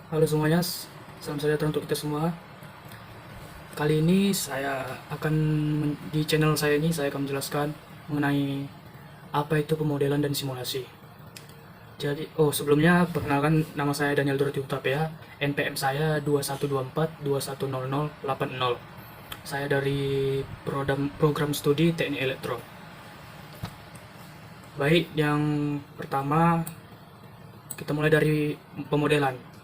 Halo semuanya, salam sejahtera untuk kita semua. Kali ini di channel saya ini saya akan menjelaskan mengenai apa itu pemodelan dan simulasi. Sebelumnya perkenalkan, nama saya Daniel Dorothy Hutapea, NPM saya 2124210080. Saya dari program studi Teknik Elektro. Baik, yang pertama kita mulai dari pemodelan.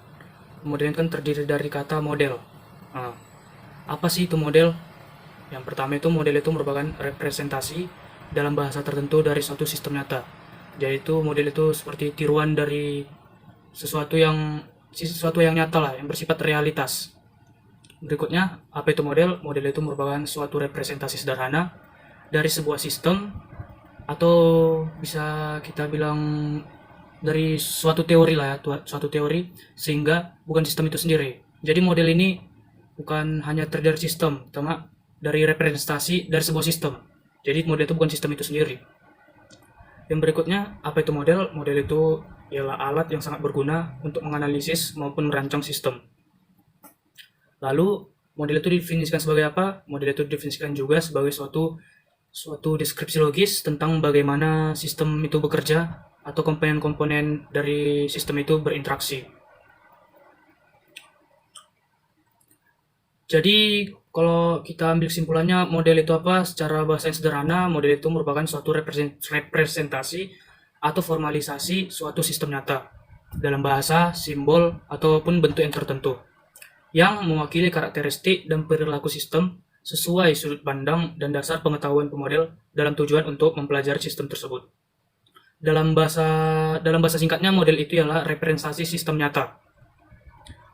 Pemodelan kan terdiri dari kata model. Nah, apa sih itu model? Yang pertama itu model itu merupakan representasi dalam bahasa tertentu dari suatu sistem nyata. Jadi itu model itu seperti tiruan dari sesuatu yang sesuatu yang nyata lah, yang bersifat realitas. Berikutnya, apa itu model? Model itu merupakan suatu representasi sederhana dari sebuah sistem atau bisa kita bilang dari suatu teori lah ya, suatu teori sehingga bukan sistem itu sendiri. Jadi model ini bukan hanya terdiri dari sistem, tapi dari representasi dari sebuah sistem. Jadi model itu bukan sistem itu sendiri. Yang berikutnya, apa itu model? Model itu ialah alat yang sangat berguna untuk menganalisis maupun merancang sistem. Lalu, model itu didefinisikan sebagai apa? Model itu didefinisikan juga sebagai suatu deskripsi logis tentang bagaimana sistem itu bekerja atau komponen-komponen dari sistem itu berinteraksi. Jadi, kalau kita ambil kesimpulannya, model itu apa? Secara bahasa yang sederhana, model itu merupakan suatu representasi atau formalisasi suatu sistem nyata dalam bahasa, simbol, ataupun bentuk yang tertentu yang mewakili karakteristik dan perilaku sistem sesuai sudut pandang dan dasar pengetahuan pemodel dalam tujuan untuk mempelajari sistem tersebut. Dalam bahasa singkatnya, model itu ialah representasi sistem nyata,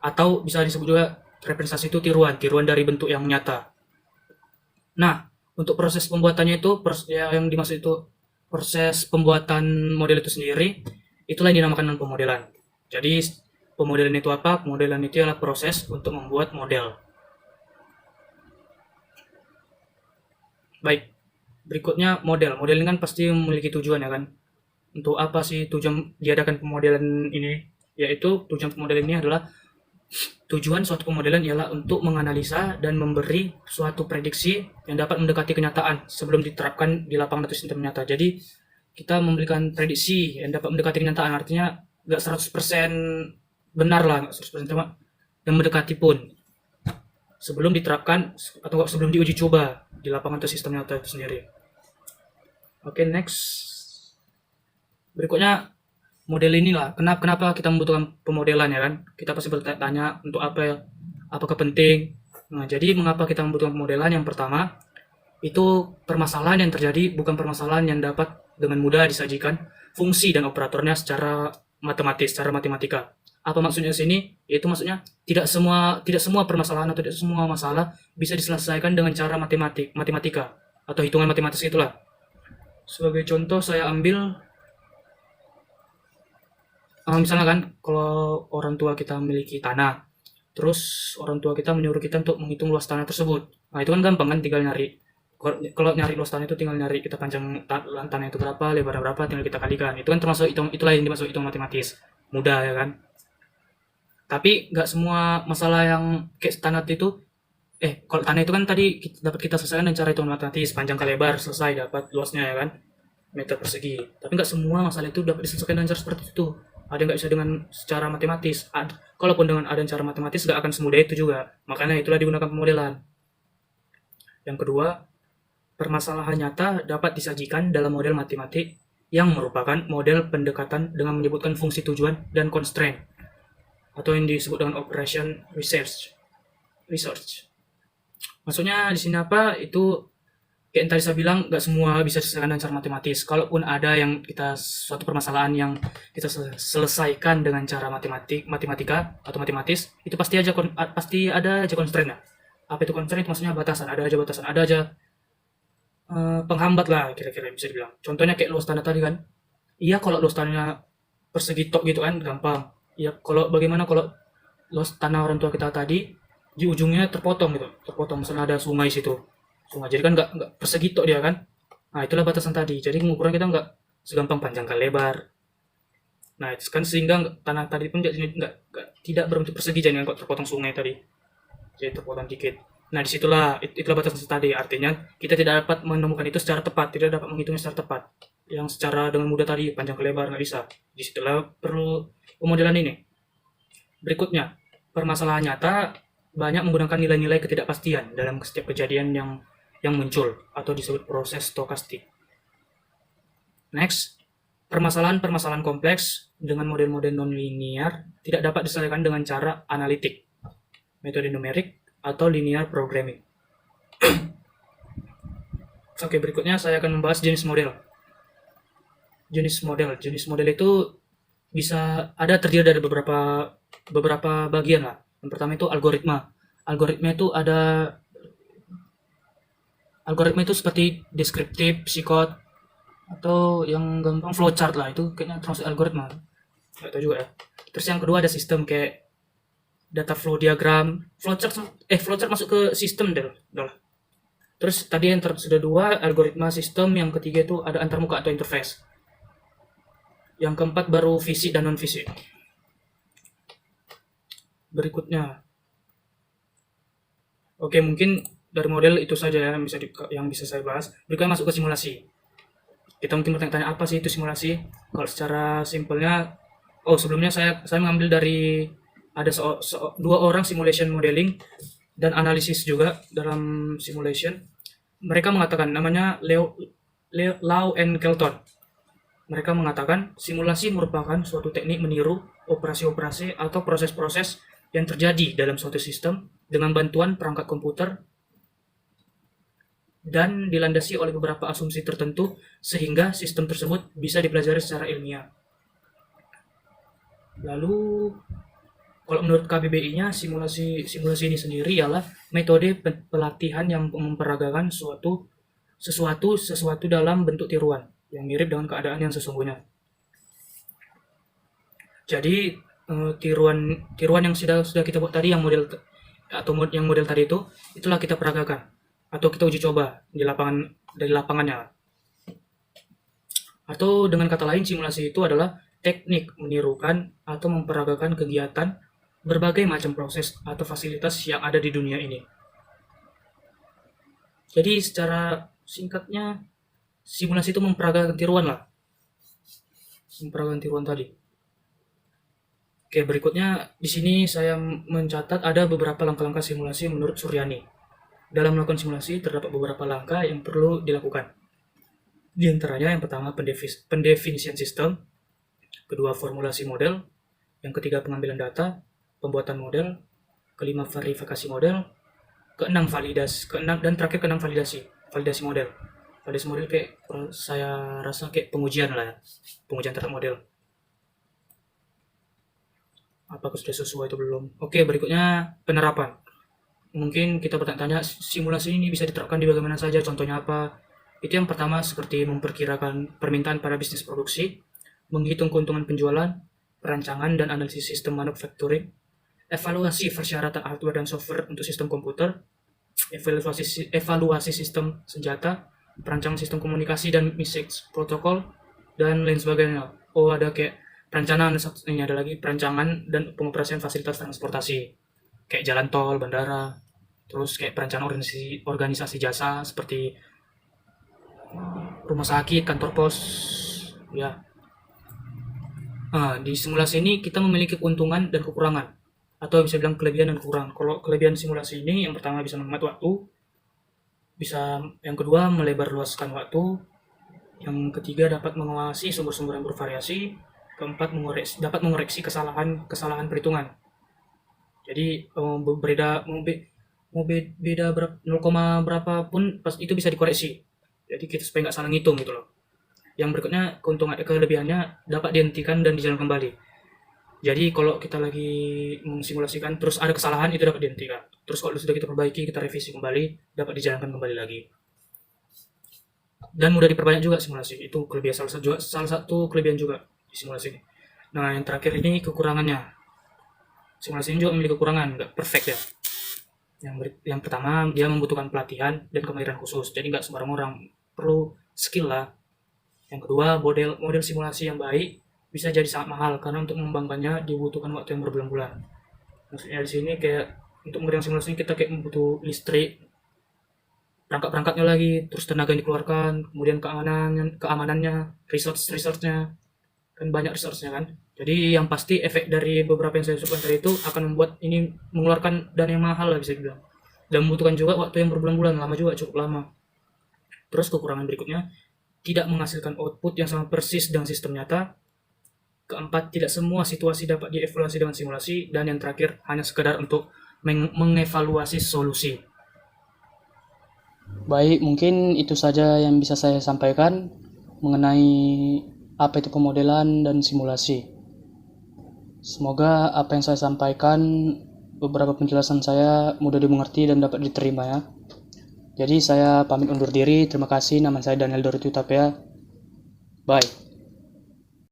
atau bisa disebut juga representasi itu tiruan dari bentuk yang nyata. Nah, untuk proses pembuatannya itu, yang dimaksud itu proses pembuatan model itu sendiri, itulah yang dinamakan dengan pemodelan. Jadi, pemodelan itu apa? Pemodelan itu adalah proses untuk membuat model. Baik, berikutnya model. Model ini kan pasti memiliki tujuan ya kan? Untuk apa sih tujuan diadakan pemodelan ini? Yaitu tujuan pemodelan ini adalah tujuan suatu pemodelan ialah untuk menganalisa dan memberi suatu prediksi yang dapat mendekati kenyataan sebelum diterapkan di lapangan atau sistem nyata. Jadi kita memberikan prediksi yang dapat mendekati kenyataan, artinya nggak 100% benar lah, nggak 100% cuma yang mendekati pun sebelum diterapkan atau sebelum diuji coba di lapangan atau sistem nyata itu sendiri. Oke, next. Berikutnya model inilah kenapa kita membutuhkan pemodelan ya kan, kita pasti bertanya untuk apa ya, apakah penting. Nah, jadi mengapa kita membutuhkan pemodelan? Yang pertama itu permasalahan yang terjadi bukan permasalahan yang dapat dengan mudah disajikan fungsi dan operatornya secara matematis, secara matematika. Apa maksudnya sini? Yaitu maksudnya tidak semua permasalahan atau tidak semua masalah bisa diselesaikan dengan cara matematika atau hitungan matematis itulah. Sebagai contoh saya ambil, misalnya kan kalau orang tua kita memiliki tanah, terus orang tua kita menyuruh kita untuk menghitung luas tanah tersebut. Nah, itu kan gampang kan, tinggal nyari. Kalau nyari luas tanah itu tinggal nyari kita panjang tanah itu berapa, lebarnya berapa, tinggal kita kalikan. Itu kan termasuk itulah yang dimaksud hitung matematis. Mudah ya kan? Tapi nggak semua masalah yang kayak tanah itu, kalau tanah itu kan tadi dapat kita selesaikan dengan cara hitung matematis, panjang kali lebar, selesai dapat luasnya ya kan, meter persegi. Tapi nggak semua masalah itu dapat diselesaikan dengan cara seperti itu. Ada yang nggak bisa dengan secara matematis. Kalaupun dengan ada cara matematis nggak akan semudah itu juga. Makanya itulah digunakan pemodelan. Yang kedua, permasalahan nyata dapat disajikan dalam model matematik yang merupakan model pendekatan dengan menyebutkan fungsi tujuan dan constraint, atau yang disebut dengan operation research. Maksudnya di sini apa? Itu kayak yang tadi saya bilang, nggak semua bisa diselesaikan dengan cara matematis. Kalaupun ada yang suatu permasalahan yang kita selesaikan dengan cara matematika atau matematis, itu pasti ada aja constraint. Apa itu constraint? Maksudnya batasan, ada aja penghambat lah kira-kira bisa dibilang. Contohnya kayak luas tanah tadi kan. Iya, kalau luas tanahnya persegi tok gitu kan gampang. Iya, bagaimana kalau luas tanah orang tua kita tadi di ujungnya terpotong gitu, misalnya ada sungai situ. Jadi kan nggak persegi tok dia kan. Nah, itulah batasan tadi. Jadi pengukuran kita nggak segampang panjang kali lebar. Nah, itu kan sehingga tanah tadi pun tidak berbentuk persegi, jangan kok terpotong sungai tadi. Jadi terpotong dikit. Nah, itulah batas tadi. Artinya kita tidak dapat menemukan itu secara tepat, tidak dapat menghitungnya secara tepat. Yang secara dengan mudah tadi panjang ke lebar nggak bisa. Disitulah perlu pemodelan ini. Berikutnya, permasalahan nyata banyak menggunakan nilai-nilai ketidakpastian dalam setiap kejadian yang muncul atau disebut proses stokastik. Next, permasalahan-permasalahan kompleks dengan model-model non-linear tidak dapat diselesaikan dengan cara analitik, metode numerik, atau linear programming. Oke, berikutnya saya akan membahas jenis model. Jenis model itu bisa ada terdiri dari beberapa bagian lah. Yang pertama itu algoritma. Algoritma itu seperti deskriptif, psikot, atau yang gampang flowchart lah, itu kayaknya termasuk algoritma. Nggak tahu juga ya. Terus yang kedua ada sistem kayak data flow diagram, flowchart masuk ke sistem deh. Terus tadi yang sudah dua algoritma sistem, yang ketiga itu ada antarmuka atau interface. Yang keempat baru fisik dan non fisik. Berikutnya, oke, mungkin dari model itu saja ya yang bisa saya bahas. Berikutnya masuk ke simulasi. Kita mungkin bertanya-tanya apa sih itu simulasi? Kalau secara simpelnya, sebelumnya saya mengambil dari ada dua orang simulation modeling dan analisis juga dalam simulation. Mereka mengatakan, namanya Lau and Kelton. Mereka mengatakan simulasi merupakan suatu teknik meniru operasi-operasi atau proses-proses yang terjadi dalam suatu sistem dengan bantuan perangkat komputer dan dilandasi oleh beberapa asumsi tertentu sehingga sistem tersebut bisa dipelajari secara ilmiah. Lalu kalau menurut KBBI-nya, simulasi ini sendiri ialah metode pelatihan yang memperagakan sesuatu dalam bentuk tiruan yang mirip dengan keadaan yang sesungguhnya. Jadi tiruan yang sudah kita buat tadi, yang model tadi itulah kita peragakan atau kita uji coba dari lapangannya. Atau dengan kata lain, simulasi itu adalah teknik menirukan atau memperagakan kegiatan berbagai macam proses atau fasilitas yang ada di dunia ini. Jadi secara singkatnya, simulasi itu memperagakan tiruan tadi. Oke, berikutnya di sini saya mencatat ada beberapa langkah-langkah simulasi menurut Suryani. Dalam melakukan simulasi terdapat beberapa langkah yang perlu dilakukan. Di antaranya yang pertama pendefinisian sistem, kedua formulasi model, yang ketiga pengambilan data, pembuatan model, kelima verifikasi model, keenam validasi model. Validasi model kayak saya rasa kayak pengujian lah ya, pengujian terhadap model. Apakah sudah sesuai atau belum? Oke, berikutnya penerapan. Mungkin kita bertanya, simulasi ini bisa diterapkan di bagaimana saja, contohnya apa? Itu yang pertama seperti memperkirakan permintaan pada bisnis produksi, menghitung keuntungan penjualan, perancangan dan analisis sistem manufacturing, evaluasi persyaratan hardware dan software untuk sistem komputer, evaluasi sistem senjata, perancangan sistem komunikasi dan message protokol, dan lain sebagainya. Ada kayak perencanaan, ini ada lagi perancangan dan pengoperasian fasilitas transportasi kayak jalan tol, bandara, terus kayak perencanaan organisasi jasa seperti rumah sakit, kantor pos, ya. Di simulasi ini kita memiliki keuntungan dan kekurangan, atau bisa bilang kelebihan dan kekurangan. Kalau kelebihan simulasi ini, yang pertama bisa menghemat waktu, yang kedua melebar luaskan waktu, yang ketiga dapat mengawasi sumber-sumber yang bervariasi, keempat dapat mengoreksi kesalahan perhitungan. Jadi beda 0, berapa pun pas itu bisa dikoreksi. Jadi kita supaya nggak salah ngitung gitu loh. Yang berikutnya kelebihannya dapat dihentikan dan dijalankan kembali. Jadi kalau kita lagi mensimulasikan terus ada kesalahan, itu dapat dihentikan. Terus kalau sudah kita perbaiki, kita revisi kembali, dapat dijalankan kembali lagi. Dan mudah diperbanyak juga simulasi. Itu kelebihan salah satu kelebihan juga di simulasi ini. Nah, yang terakhir ini kekurangannya. Simulasi ini juga memiliki kekurangan, nggak perfect ya. Yang pertama, dia membutuhkan pelatihan dan kemahiran khusus. Jadi nggak sembarang orang, perlu skill lah. Yang kedua, model simulasi yang baik bisa jadi sangat mahal karena untuk mengembangkannya dibutuhkan waktu yang berbulan-bulan. Maksudnya di sini kayak untuk mengerjakan simulasi ini kita kayak membutuh listrik, perangkat-perangkatnya lagi, terus tenaga yang dikeluarkan, kemudian keamanannya, researchnya, kan banyak researchnya kan. Jadi yang pasti efek dari beberapa yang saya sebutkan tadi itu akan membuat ini mengeluarkan dana yang mahal lah bisa dibilang. Dan membutuhkan juga waktu yang berbulan-bulan, lama juga, cukup lama. Terus kekurangan berikutnya, tidak menghasilkan output yang sama persis dengan sistem nyata. Keempat, tidak semua situasi dapat dievaluasi dengan simulasi. Dan yang terakhir, hanya sekedar untuk mengevaluasi solusi. Baik, mungkin itu saja yang bisa saya sampaikan mengenai apa itu pemodelan dan simulasi. Semoga apa yang saya sampaikan, beberapa penjelasan saya mudah dimengerti dan dapat diterima ya. Jadi saya pamit undur diri, terima kasih, nama saya Daniel Dorothy Utapea. Bye.